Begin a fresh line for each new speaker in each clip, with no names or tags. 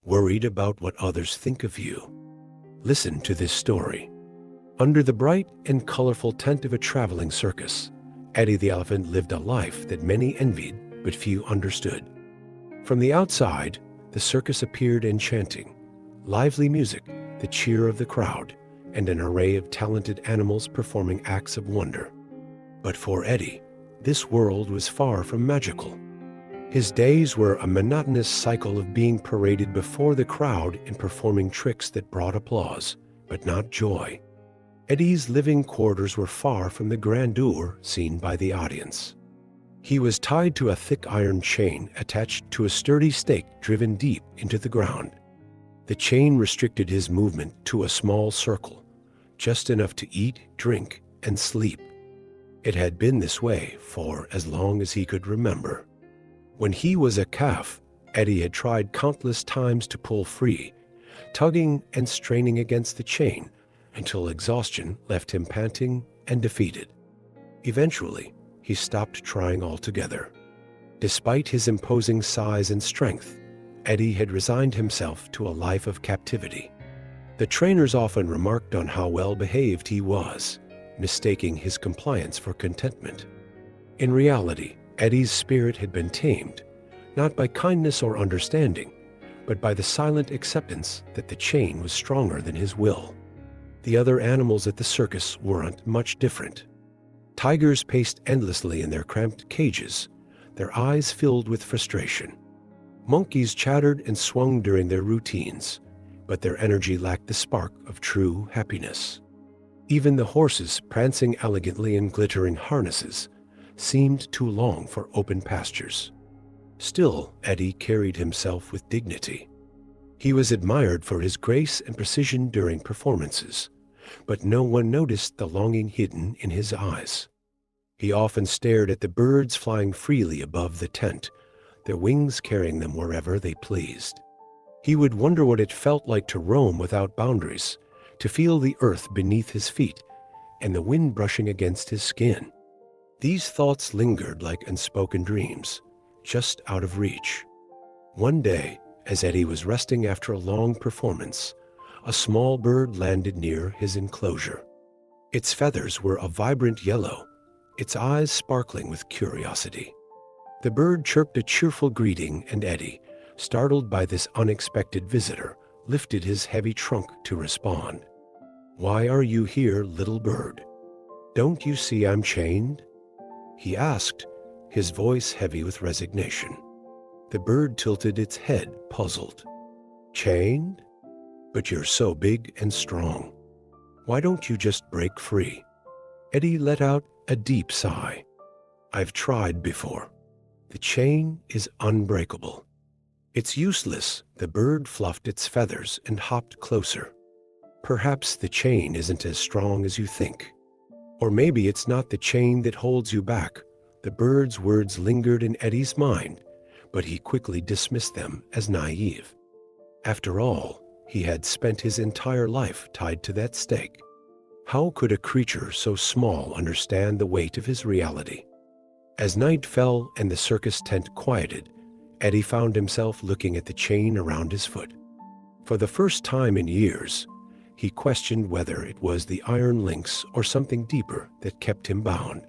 worried about what others think of you? Listen to this story. Under the bright and colorful tent of a traveling circus, Eddie the elephant lived a life that many envied but few understood. From the outside, the circus appeared enchanting. Lively music, the cheer of the crowd, and an array of talented animals performing acts of wonder. But for Eddie, this world was far from magical. His days were a monotonous cycle of being paraded before the crowd and performing tricks that brought applause, but not joy. Eddie's living quarters were far from the grandeur seen by the audience. He was tied to a thick iron chain attached to a sturdy stake driven deep into the ground. The chain restricted his movement to a small circle, just enough to eat, drink, and sleep. It had been this way for as long as he could remember. When he was a calf, Eddie had tried countless times to pull free, tugging and straining against the chain until exhaustion left him panting and defeated. Eventually, he stopped trying altogether. Despite his imposing size and strength, Eddie had resigned himself to a life of captivity. The trainers often remarked on how well behaved he was, mistaking his compliance for contentment. In reality, Eddie's spirit had been tamed, not by kindness or understanding, but by the silent acceptance that the chain was stronger than his will. The other animals at the circus weren't much different. Tigers paced endlessly in their cramped cages, their eyes filled with frustration. Monkeys chattered and swung during their routines, but their energy lacked the spark of true happiness. Even the horses, prancing elegantly in glittering harnesses, seemed too long for open pastures. Still, Eddie carried himself with dignity. He was admired for his grace and precision during performances, but no one noticed the longing hidden in his eyes. He often stared at the birds flying freely above the tent, their wings carrying them wherever they pleased. He would wonder what it felt like to roam without boundaries, to feel the earth beneath his feet and the wind brushing against his skin. These thoughts lingered like unspoken dreams, just out of reach. One day, as Eddie was resting after a long performance, a small bird landed near his enclosure. Its feathers were a vibrant yellow, its eyes sparkling with curiosity. The bird chirped a cheerful greeting, and Eddie, startled by this unexpected visitor, lifted his heavy trunk to respond. "Why are you here, little bird? Don't you see I'm chained?" he asked, his voice heavy with resignation. The bird tilted its head, puzzled. "Chained? But you're so big and strong. Why don't you just break free?" Eddie let out a deep sigh. "I've tried before. The chain is unbreakable." "It's useless." The bird fluffed its feathers and hopped closer. "Perhaps the chain isn't as strong as you think. Or maybe it's not the chain that holds you back." The bird's words lingered in Eddie's mind, but he quickly dismissed them as naive. After all, he had spent his entire life tied to that stake. How could a creature so small understand the weight of his reality? As night fell and the circus tent quieted, Eddie found himself looking at the chain around his foot. For the first time in years, he questioned whether it was the iron links or something deeper that kept him bound.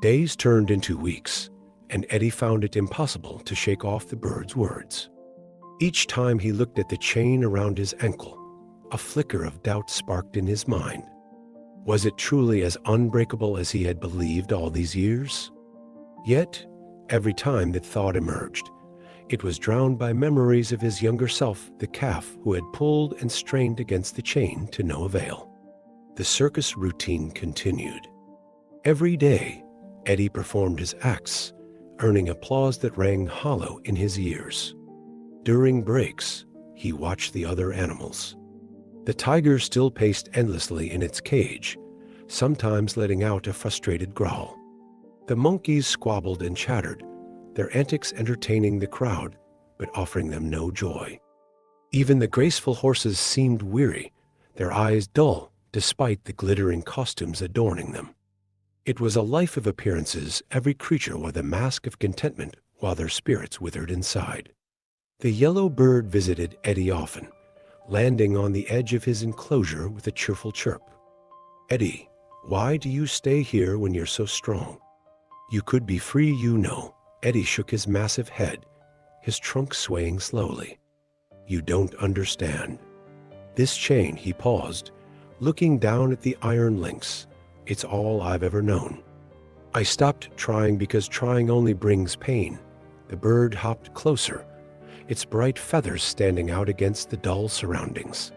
Days turned into weeks, and Eddie found it impossible to shake off the bird's words. Each time he looked at the chain around his ankle, a flicker of doubt sparked in his mind. Was it truly as unbreakable as he had believed all these years? Yet, every time that thought emerged, it was drowned by memories of his younger self, the calf who had pulled and strained against the chain to no avail. The circus routine continued. Every day, Eddie performed his acts, earning applause that rang hollow in his ears. During breaks, he watched the other animals. The tiger still paced endlessly in its cage, sometimes letting out a frustrated growl. The monkeys squabbled and chattered, their antics entertaining the crowd, but offering them no joy. Even the graceful horses seemed weary, their eyes dull despite the glittering costumes adorning them. It was a life of appearances, every creature wore the mask of contentment while their spirits withered inside. The yellow bird visited Eddie often, landing on the edge of his enclosure with a cheerful chirp. "Eddie, why do you stay here when you're so strong? You could be free, you know." Eddie shook his massive head, his trunk swaying slowly. "You don't understand. This chain," he paused, looking down at the iron links. "It's all I've ever known. I stopped trying because trying only brings pain." The bird hopped closer, its bright feathers standing out against the dull surroundings.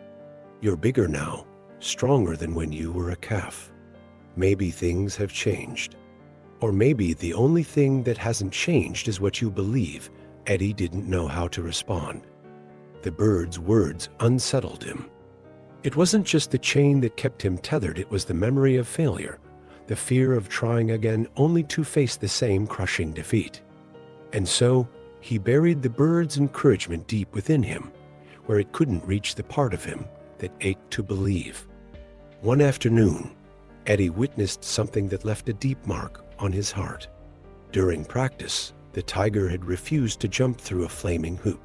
"You're bigger now, stronger than when you were a calf. Maybe things have changed. Or maybe the only thing that hasn't changed is what you believe." Eddie didn't know how to respond. The bird's words unsettled him. It wasn't just the chain that kept him tethered, it was the memory of failure, the fear of trying again only to face the same crushing defeat. And so, he buried the bird's encouragement deep within him, where it couldn't reach the part of him that ached to believe. One afternoon, Eddie witnessed something that left a deep mark on his heart. During practice, the tiger had refused to jump through a flaming hoop.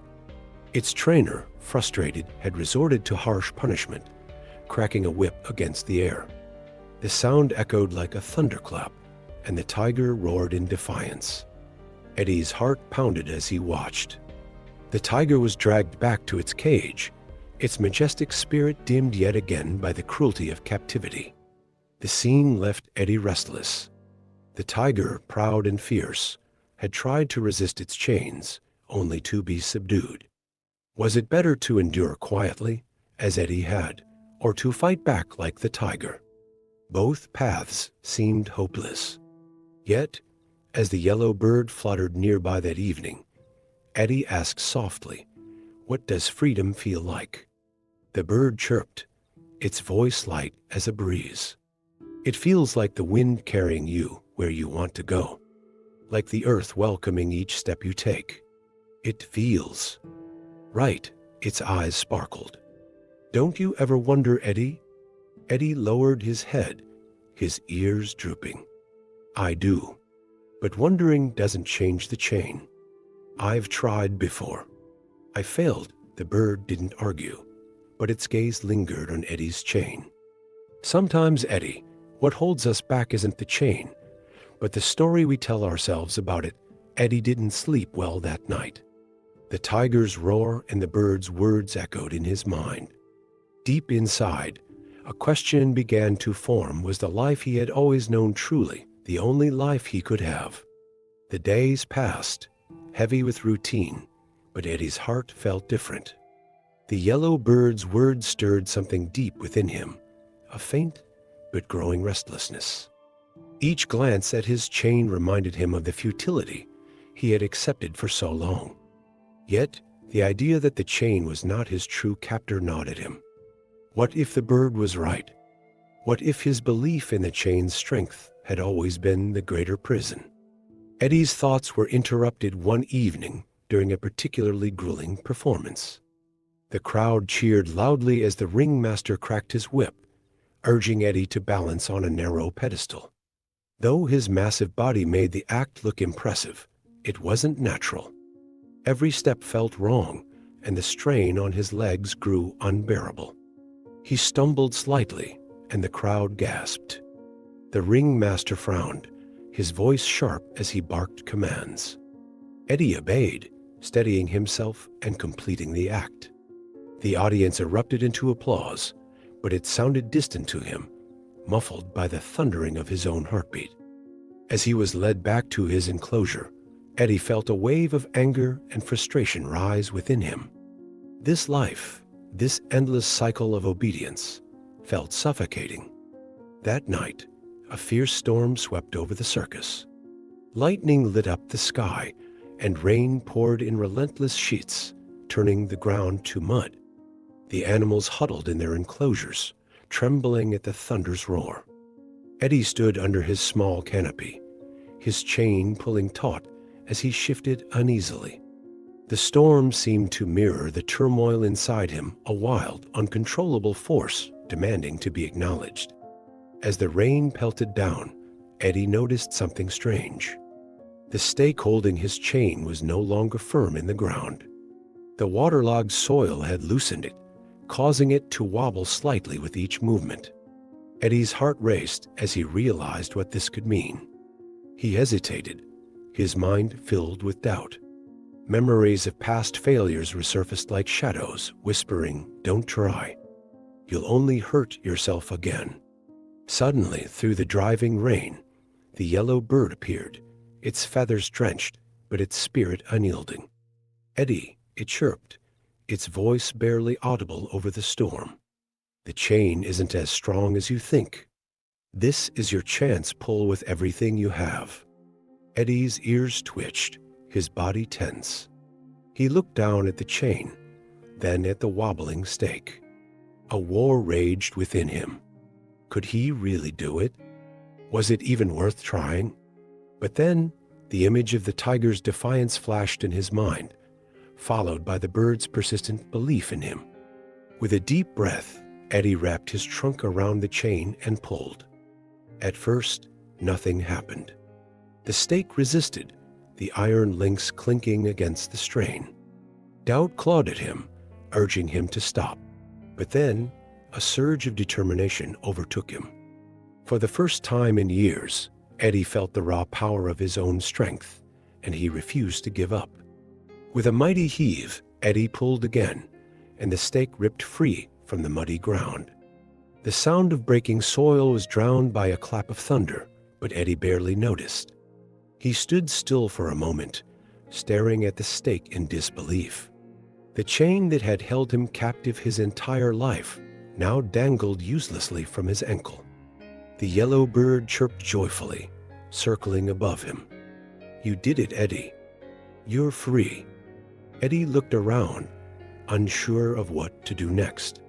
Its trainer, frustrated, had resorted to harsh punishment, cracking a whip against the air. The sound echoed like a thunderclap, and the tiger roared in defiance. Eddie's heart pounded as he watched. The tiger was dragged back to its cage, its majestic spirit dimmed yet again by the cruelty of captivity. The scene left Eddie restless. The tiger, proud and fierce, had tried to resist its chains, only to be subdued. Was it better to endure quietly, as Eddie had, or to fight back like the tiger? Both paths seemed hopeless. Yet, as the yellow bird fluttered nearby that evening, Eddie asked softly, "What does freedom feel like?" The bird chirped, its voice light as a breeze. "It feels like the wind carrying you where you want to go, like the earth welcoming each step you take. It feels right." Its eyes sparkled. "Don't you ever wonder, Eddie?" Eddie lowered his head, his ears drooping. "I do. But wondering doesn't change the chain. I've tried before. I failed." The bird didn't argue, but its gaze lingered on Eddie's chain. "Sometimes, Eddie, what holds us back isn't the chain, but the story we tell ourselves about it." Eddie didn't sleep well that night. The tiger's roar and the bird's words echoed in his mind. Deep inside, a question began to form. Was the life he had always known truly the only life he could have? The days passed, heavy with routine, but Eddie's heart felt different. The yellow bird's words stirred something deep within him, a faint but growing restlessness. Each glance at his chain reminded him of the futility he had accepted for so long. Yet, the idea that the chain was not his true captor gnawed at him. What if the bird was right? What if his belief in the chain's strength had always been the greater prison? Eddie's thoughts were interrupted one evening during a particularly grueling performance. The crowd cheered loudly as the ringmaster cracked his whip, urging Eddie to balance on a narrow pedestal. Though his massive body made the act look impressive, it wasn't natural. Every step felt wrong, and the strain on his legs grew unbearable. He stumbled slightly, and the crowd gasped. The ringmaster frowned, his voice sharp as he barked commands. Eddie obeyed, steadying himself and completing the act. The audience erupted into applause, but it sounded distant to him, muffled by the thundering of his own heartbeat. As he was led back to his enclosure, Eddie felt a wave of anger and frustration rise within him. This life, this endless cycle of obedience, felt suffocating. That night, a fierce storm swept over the circus. Lightning lit up the sky, and rain poured in relentless sheets, turning the ground to mud. The animals huddled in their enclosures, trembling at the thunder's roar. Eddie stood under his small canopy, his chain pulling taut as he shifted uneasily. The storm seemed to mirror the turmoil inside him, a wild, uncontrollable force demanding to be acknowledged. As the rain pelted down, Eddie noticed something strange. The stake holding his chain was no longer firm in the ground. The waterlogged soil had loosened it, causing it to wobble slightly with each movement. Eddie's heart raced as he realized what this could mean. He hesitated, his mind filled with doubt. Memories of past failures resurfaced like shadows, whispering, "Don't try. You'll only hurt yourself again." Suddenly, through the driving rain, the yellow bird appeared, its feathers drenched, but its spirit unyielding. "Eddie," it chirped, its voice barely audible over the storm. "The chain isn't as strong as you think. This is your chance. Pull with everything you have." Eddie's ears twitched, his body tense. He looked down at the chain, then at the wobbling stake. A war raged within him. Could he really do it? Was it even worth trying? But then, the image of the tiger's defiance flashed in his mind, followed by the bird's persistent belief in him. With a deep breath, Eddie wrapped his trunk around the chain and pulled. At first, nothing happened. The stake resisted, the iron links clinking against the strain. Doubt clawed at him, urging him to stop. But then, a surge of determination overtook him. For the first time in years, Eddie felt the raw power of his own strength, and he refused to give up. With a mighty heave, Eddie pulled again, and the stake ripped free from the muddy ground. The sound of breaking soil was drowned by a clap of thunder, but Eddie barely noticed. He stood still for a moment, staring at the stake in disbelief. The chain that had held him captive his entire life now dangled uselessly from his ankle. The yellow bird chirped joyfully, circling above him. "You did it, Eddie. You're free." Eddie looked around, unsure of what to do next.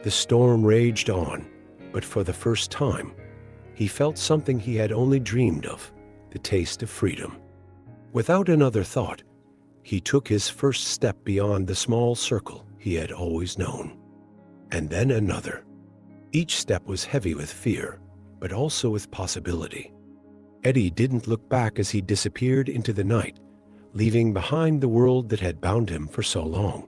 The storm raged on, but for the first time, he felt something he had only dreamed of, the taste of freedom. Without another thought, he took his first step beyond the small circle he had always known. And then another. Each step was heavy with fear, but also with possibility. Eddie didn't look back as he disappeared into the night, leaving behind the world that had bound him for so long.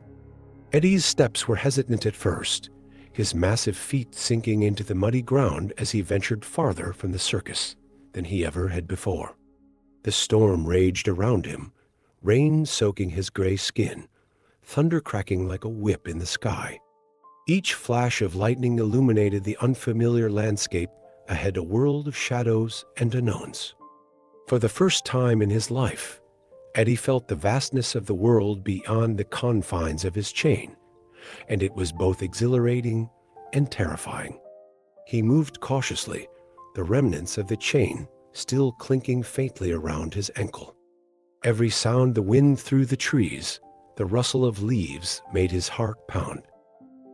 Eddie's steps were hesitant at first, his massive feet sinking into the muddy ground as he ventured farther from the circus than he ever had before. The storm raged around him, rain soaking his gray skin, thunder cracking like a whip in the sky. Each flash of lightning illuminated the unfamiliar landscape ahead, a world of shadows and unknowns. For the first time in his life, Eddie felt the vastness of the world beyond the confines of his chain, and it was both exhilarating and terrifying. He moved cautiously, the remnants of the chain still clinking faintly around his ankle. Every sound the wind through the trees, the rustle of leaves, made his heart pound.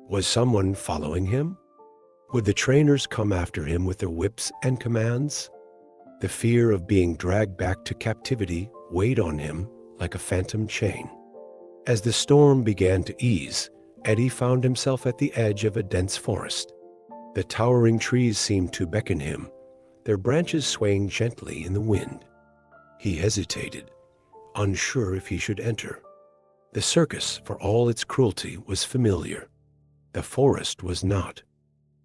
Was someone following him? Would the trainers come after him with their whips and commands? The fear of being dragged back to captivity weighed on him like a phantom chain. As the storm began to ease, Eddie found himself at the edge of a dense forest. The towering trees seemed to beckon him, their branches swaying gently in the wind. He hesitated, unsure if he should enter. The circus, for all its cruelty, was familiar. The forest was not.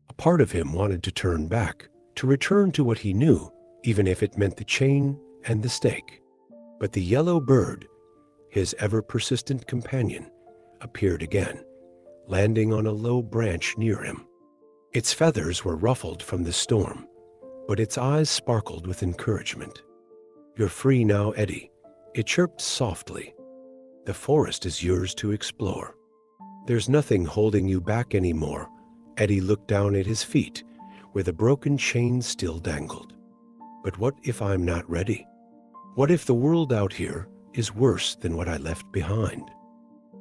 A part of him wanted to turn back, to return to what he knew, even if it meant the chain and the stake. But the yellow bird, his ever-persistent companion, appeared again, landing on a low branch near him. Its feathers were ruffled from the storm, but its eyes sparkled with encouragement. "You're free now, Eddie," it chirped softly. "The forest is yours to explore. There's nothing holding you back anymore." Eddie looked down at his feet, where the broken chain still dangled. "But what if I'm not ready? What if the world out here is worse than what I left behind?"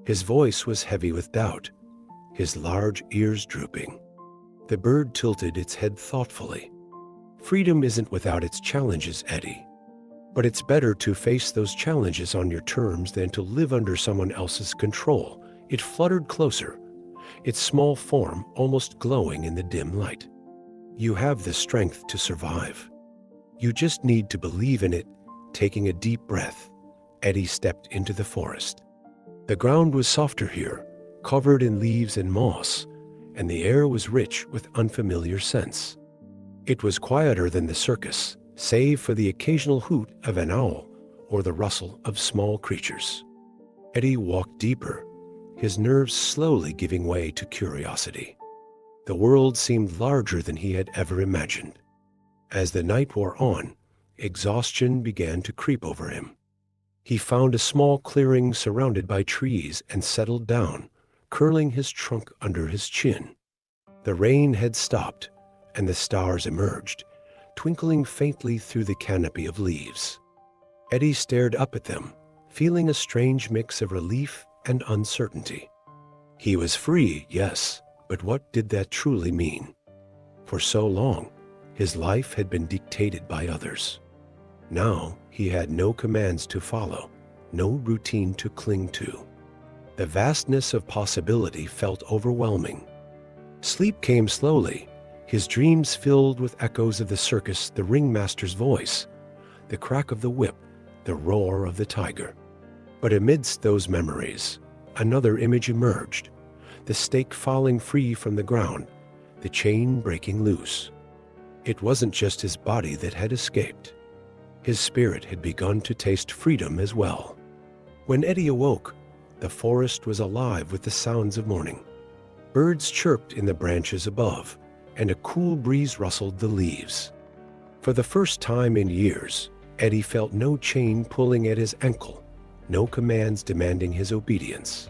His voice was heavy with doubt, his large ears drooping. The bird tilted its head thoughtfully. "Freedom isn't without its challenges, Eddie. But it's better to face those challenges on your terms than to live under someone else's control." It fluttered closer, its small form almost glowing in the dim light. "You have the strength to survive. You just need to believe in it." Taking a deep breath, Eddie stepped into the forest. The ground was softer here, covered in leaves and moss, and the air was rich with unfamiliar scents. It was quieter than the circus, save for the occasional hoot of an owl or the rustle of small creatures. Eddie walked deeper, his nerves slowly giving way to curiosity. The world seemed larger than he had ever imagined. As the night wore on, exhaustion began to creep over him. He found a small clearing surrounded by trees and settled down, curling his trunk under his chin. The rain had stopped, and the stars emerged, twinkling faintly through the canopy of leaves. Eddie stared up at them, feeling a strange mix of relief and uncertainty. He was free, yes, but what did that truly mean? For so long, his life had been dictated by others. Now he had no commands to follow, no routine to cling to. The vastness of possibility felt overwhelming. Sleep came slowly, his dreams filled with echoes of the circus, the ringmaster's voice, the crack of the whip, the roar of the tiger. But amidst those memories, another image emerged, the stake falling free from the ground, the chain breaking loose. It wasn't just his body that had escaped. His spirit had begun to taste freedom as well. When Eddie awoke, the forest was alive with the sounds of morning. Birds chirped in the branches above, and a cool breeze rustled the leaves. For the first time in years, Eddie felt no chain pulling at his ankle, no commands demanding his obedience.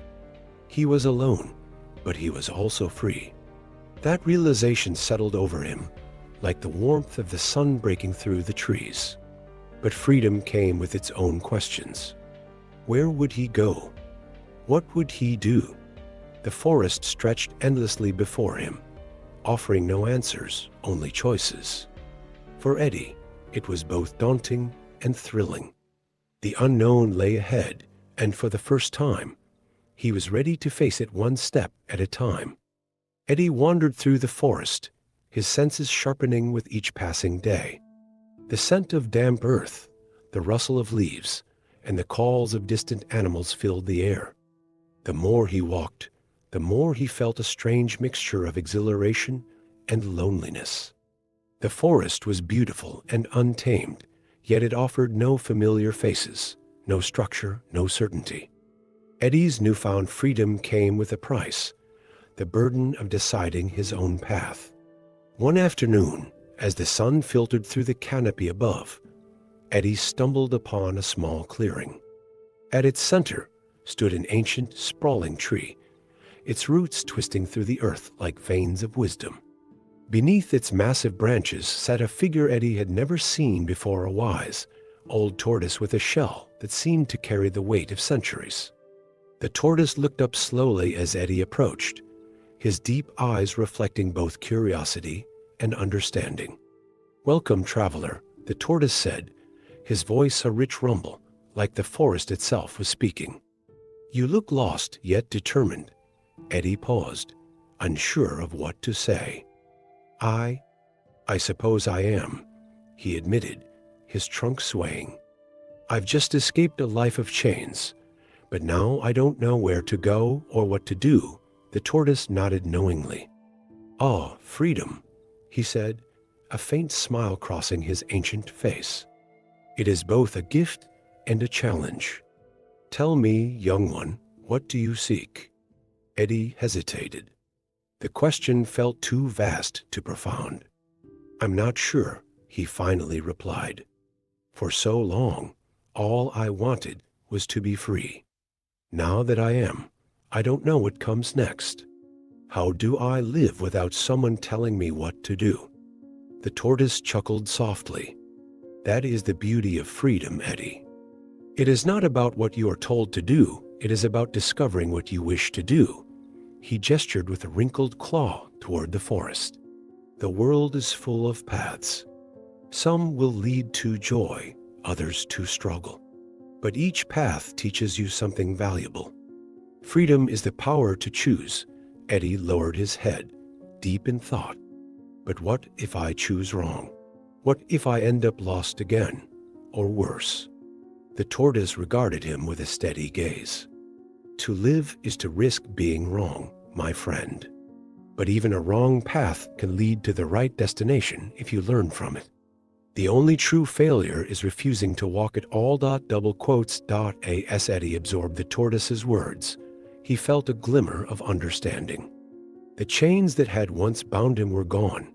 He was alone, but he was also free. That realization settled over him, like the warmth of the sun breaking through the trees. But freedom came with its own questions. Where would he go? What would he do? The forest stretched endlessly before him, offering no answers, only choices. For Eddie, it was both daunting and thrilling. The unknown lay ahead, and for the first time, he was ready to face it one step at a time. Eddie wandered through the forest, his senses sharpening with each passing day. The scent of damp earth, the rustle of leaves, and the calls of distant animals filled the air. The more he walked, the more he felt a strange mixture of exhilaration and loneliness. The forest was beautiful and untamed, yet it offered no familiar faces, no structure, no certainty. Eddie's newfound freedom came with a price, the burden of deciding his own path. One afternoon, as the sun filtered through the canopy above, Eddie stumbled upon a small clearing. At its center stood an ancient, sprawling tree, its roots twisting through the earth like veins of wisdom. Beneath its massive branches sat a figure Eddie had never seen before, a wise, old tortoise with a shell that seemed to carry the weight of centuries. The tortoise looked up slowly as Eddie approached, his deep eyes reflecting both curiosity and understanding. "Welcome, traveler," the tortoise said, his voice a rich rumble, like the forest itself was speaking. "You look lost, yet determined." Eddie paused, unsure of what to say. I suppose I am," he admitted, his trunk swaying. "I've just escaped a life of chains, but now I don't know where to go or what to do." The tortoise nodded knowingly. "Ah, freedom," he said, a faint smile crossing his ancient face. "It is both a gift and a challenge. Tell me, young one, what do you seek?" Eddie hesitated. The question felt too vast to profound. "I'm not sure," he finally replied. "For so long, all I wanted was to be free. Now that I am, I don't know what comes next. How do I live without someone telling me what to do?" The tortoise chuckled softly. "That is the beauty of freedom, Eddie. It is not about what you are told to do, it is about discovering what you wish to do." He gestured with a wrinkled claw toward the forest. "The world is full of paths. Some will lead to joy, others to struggle. But each path teaches you something valuable. Freedom is the power to choose." Eddie lowered his head, deep in thought. "But what if I choose wrong? What if I end up lost again, or worse?" The tortoise regarded him with a steady gaze. To live is to risk being wrong, my friend. But even a wrong path can lead to the right destination if you learn from it. The only true failure is refusing to walk it all. Double quotes. As Eddie absorbed the tortoise's words, he felt a glimmer of understanding. The chains that had once bound him were gone,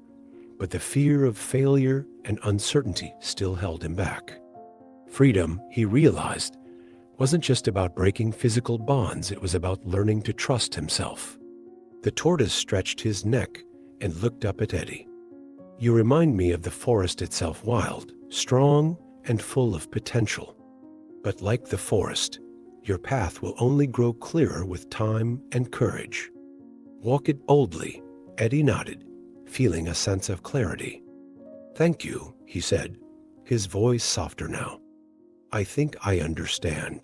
but the fear of failure and uncertainty still held him back. Freedom, he realized, wasn't just about breaking physical bonds, it was about learning to trust himself. The tortoise stretched his neck and looked up at Eddie. You remind me of the forest itself, wild, strong, and full of potential. But like the forest, your path will only grow clearer with time and courage. Walk it boldly. Eddie nodded, feeling a sense of clarity. Thank you, he said, his voice softer now. I think I understand.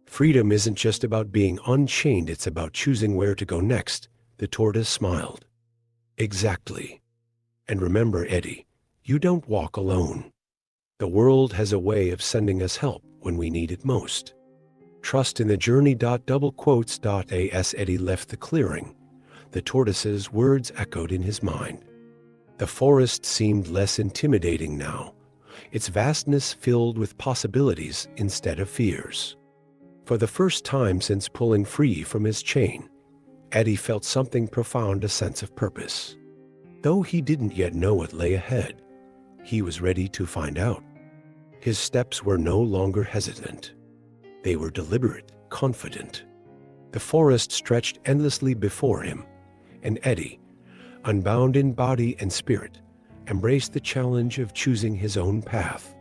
Freedom isn't just about being unchained, it's about choosing where to go next. The tortoise smiled. Exactly. And remember, Eddie, you don't walk alone. The world has a way of sending us help when we need it most. Trust in the journey. Double quotes. As Eddie left the clearing, the tortoise's words echoed in his mind. The forest seemed less intimidating now, its vastness filled with possibilities instead of fears. For the first time since pulling free from his chain, Eddie felt something profound, a sense of purpose. Though he didn't yet know what lay ahead, he was ready to find out. His steps were no longer hesitant. They were deliberate, confident. The forest stretched endlessly before him, and Eddie, unbound in body and spirit, embraced the challenge of choosing his own path.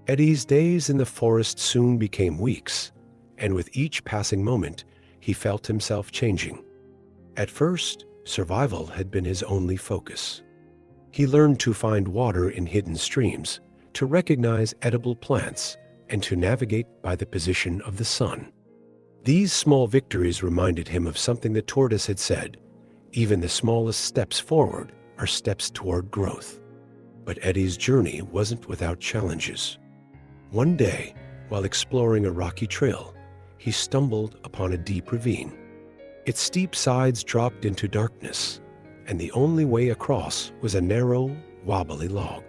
Eddie's days in the forest soon became weeks, and with each passing moment, he felt himself changing. At first, survival had been his only focus. He learned to find water in hidden streams, to recognize edible plants, and to navigate by the position of the sun. These small victories reminded him of something the tortoise had said: even the smallest steps forward are steps toward growth. But Eddie's journey wasn't without challenges. One day, while exploring a rocky trail, he stumbled upon a deep ravine. Its steep sides dropped into darkness, and the only way across was a narrow, wobbly log.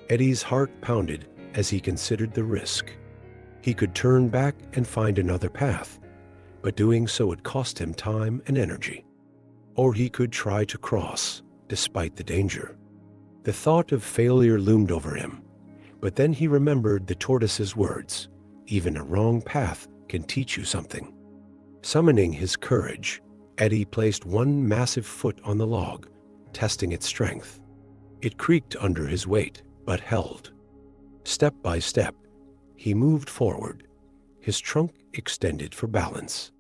Eddie's heart pounded as he considered the risk. He could turn back and find another path, but doing so would cost him time and energy. Or he could try to cross, despite the danger. The thought of failure loomed over him, but then he remembered the tortoise's words: even a wrong path can teach you something. Summoning his courage, Eddie placed one massive foot on the log, testing its strength. It creaked under his weight, but held. Step by step, he moved forward, his trunk extended for balance.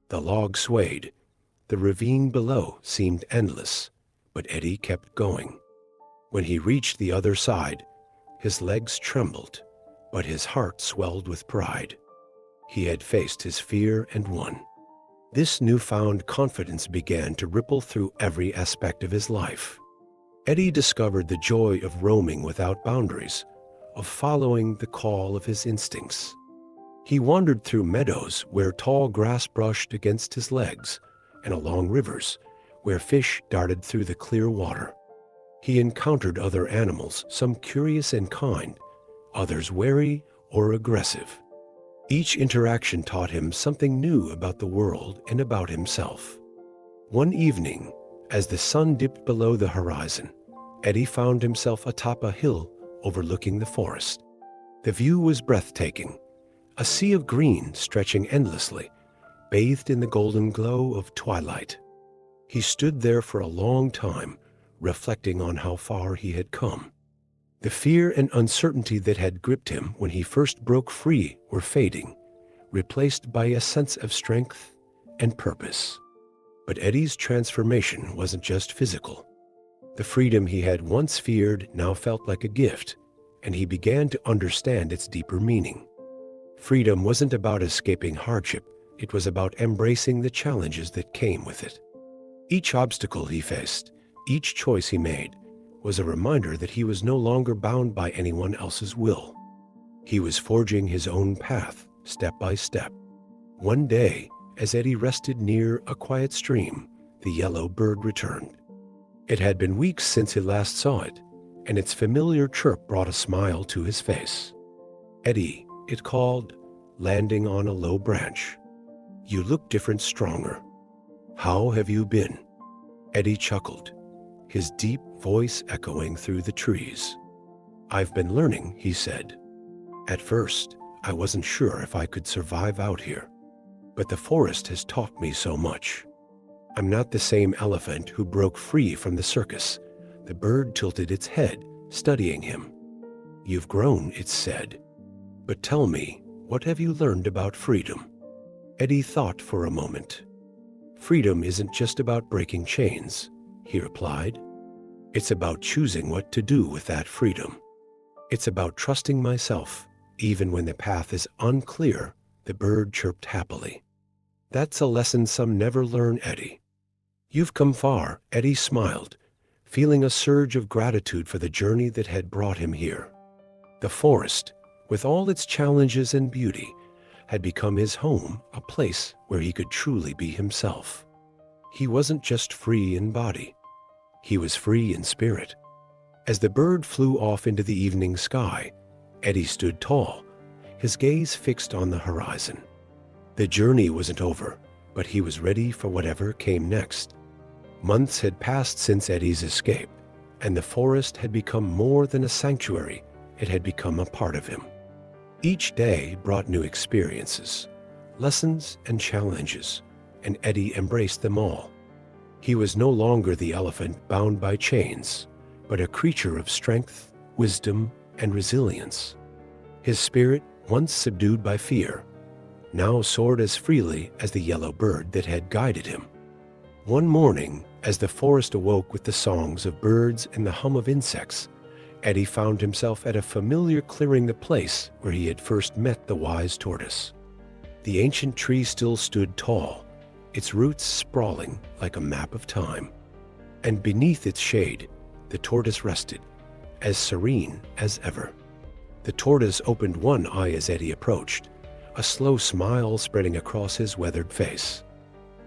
The log swayed. The ravine below seemed endless, but Eddie kept going. When he reached the other side, his legs trembled, but his heart swelled with pride. He had faced his fear and won. This newfound confidence began to ripple through every aspect of his life. Eddie discovered the joy of roaming without boundaries, of following the call of his instincts. He wandered through meadows where tall grass brushed against his legs, and along rivers where fish darted through the clear water. He encountered other animals, some curious and kind, others wary or aggressive. Each interaction taught him something new about the world and about himself. One evening, as the sun dipped below the horizon, Eddie found himself atop a hill overlooking the forest. The view was breathtaking, a sea of green stretching endlessly, bathed in the golden glow of twilight. He stood there for a long time, reflecting on how far he had come. The fear and uncertainty that had gripped him when he first broke free were fading, replaced by a sense of strength and purpose. But Eddie's transformation wasn't just physical. The freedom he had once feared now felt like a gift, and he began to understand its deeper meaning. Freedom wasn't about escaping hardship, it was about embracing the challenges that came with it. Each obstacle he faced, each choice he made, was a reminder that he was no longer bound by anyone else's will. He was forging his own path, step by step. One day, As Eddie rested near a quiet stream, the yellow bird returned. It had been weeks since he last saw it, and its familiar chirp brought a smile to his face. "Eddie," it called, landing on a low branch. "You look different, stronger. How have you been?" Eddie chuckled, his deep voice echoing through the trees. "I've been learning," he said. "At first, I wasn't sure if I could survive out here. But the forest has taught me so much. I'm not the same elephant who broke free from the circus." The bird tilted its head, studying him. "You've grown," it said. "But tell me, what have you learned about freedom?" Eddie thought for a moment. "Freedom isn't just about breaking chains," he replied. "It's about choosing what to do with that freedom. It's about trusting myself, even when the path is unclear," the bird chirped happily. "That's a lesson some never learn, Eddie." "You've come far," Eddie smiled, feeling a surge of gratitude for the journey that had brought him here. The forest, with all its challenges and beauty, had become his home, a place where he could truly be himself. He wasn't just free in body. He was free in spirit. As the bird flew off into the evening sky, Eddie stood tall, his gaze fixed on the horizon. The journey wasn't over, but he was ready for whatever came next. Months had passed since Eddie's escape, and the forest had become more than a sanctuary. It had become a part of him. Each day brought new experiences, lessons and challenges, and Eddie embraced them all. He was no longer the elephant bound by chains, but a creature of strength, wisdom, and resilience. His spirit, once subdued by fear, now soared as freely as the yellow bird that had guided him. One morning, as the forest awoke with the songs of birds and the hum of insects, Eddie found himself at a familiar clearing, the place where he had first met the wise tortoise. The ancient tree still stood tall, its roots sprawling like a map of time. And beneath its shade, the tortoise rested, as serene as ever. The tortoise opened one eye as Eddie approached, a slow smile spreading across his weathered face.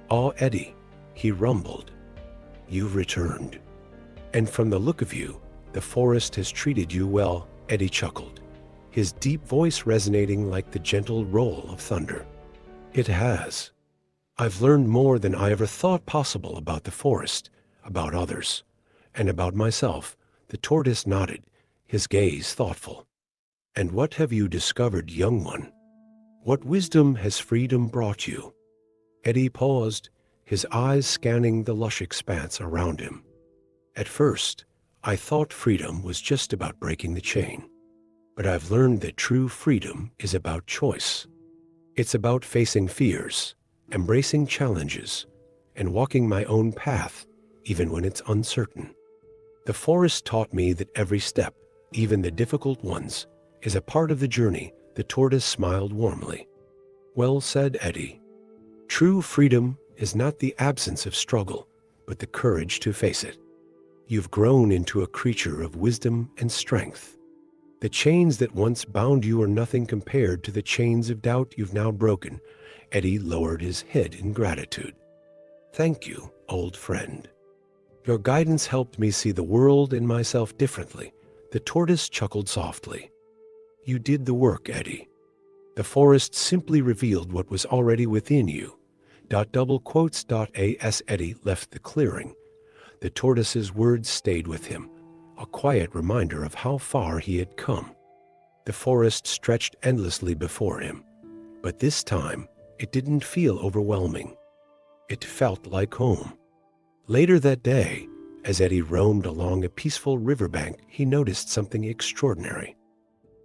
"Ah, Eddie," he rumbled, "you've returned. And from the look of you, the forest has treated you well." Eddie chuckled, his deep voice resonating like the gentle roll of thunder. "It has. I've learned more than I ever thought possible about the forest, about others, and about myself." The tortoise nodded, his gaze thoughtful. "And what have you discovered, young one? What wisdom has freedom brought you?" Eddie paused, his eyes scanning the lush expanse around him. "At first, I thought freedom was just about breaking the chain. But I've learned that true freedom is about choice. It's about facing fears, embracing challenges, and walking my own path, even when it's uncertain. The forest taught me that every step, even the difficult ones, is a part of the journey." The tortoise smiled warmly. "Well said, Eddie. True freedom is not the absence of struggle, but the courage to face it. You've grown into a creature of wisdom and strength. The chains that once bound you are nothing compared to the chains of doubt you've now broken." Eddie lowered his head in gratitude. "Thank you, old friend. Your guidance helped me see the world and myself differently." The tortoise chuckled softly. "You did the work, Eddie. The forest simply revealed what was already within you." As Eddie left the clearing, the tortoise's words stayed with him, a quiet reminder of how far he had come. The forest stretched endlessly before him, but this time it didn't feel overwhelming. It felt like home. Later that day, as Eddie roamed along a peaceful riverbank, he noticed something extraordinary.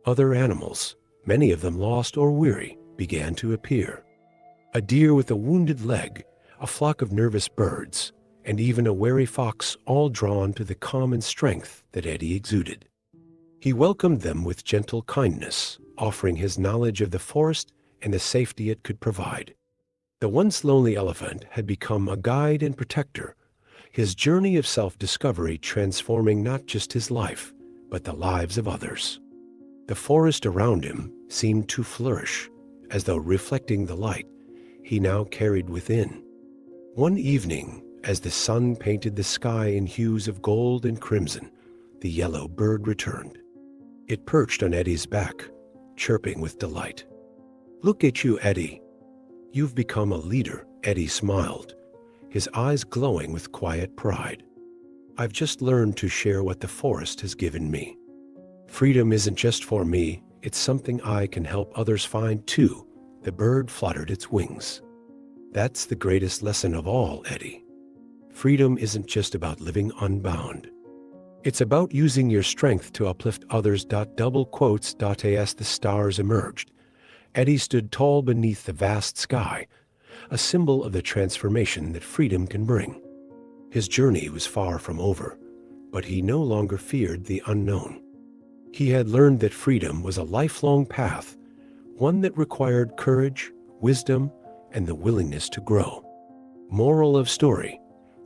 Other animals, many of them lost or weary, began to appear. A deer with a wounded leg, a flock of nervous birds, and even a wary fox, all drawn to the calm and strength that Eddie exuded. He welcomed them with gentle kindness, offering his knowledge of the forest and the safety it could provide. The once lonely elephant had become a guide and protector, his journey of self-discovery transforming not just his life, but the lives of others. The forest around him seemed to flourish, as though reflecting the light, he now carried within. One evening, as the sun painted the sky in hues of gold and crimson, the yellow bird returned. It perched on Eddie's back, chirping with delight. "Look at you, Eddie. You've become a leader," Eddie smiled, his eyes glowing with quiet pride. "I've just learned to share what the forest has given me. Freedom isn't just for me, it's something I can help others find too." The bird fluttered its wings. "That's the greatest lesson of all, Eddie. Freedom isn't just about living unbound. It's about using your strength to uplift others." Double quotes. As the stars emerged, Eddie stood tall beneath the vast sky, a symbol of the transformation that freedom can bring. His journey was far from over, but he no longer feared the unknown. He had learned that freedom was a lifelong path, one that required courage, wisdom, and the willingness to grow. Moral of story: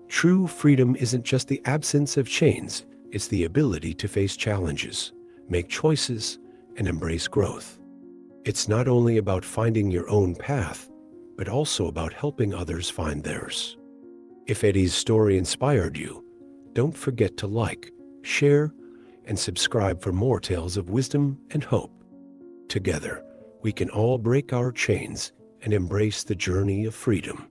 true freedom isn't just the absence of chains, it's the ability to face challenges, make choices, and embrace growth. It's not only about finding your own path, but also about helping others find theirs. If Eddie's story inspired you, don't forget to like, share, and subscribe for more tales of wisdom and hope. Together, we can all break our chains and embrace the journey of freedom.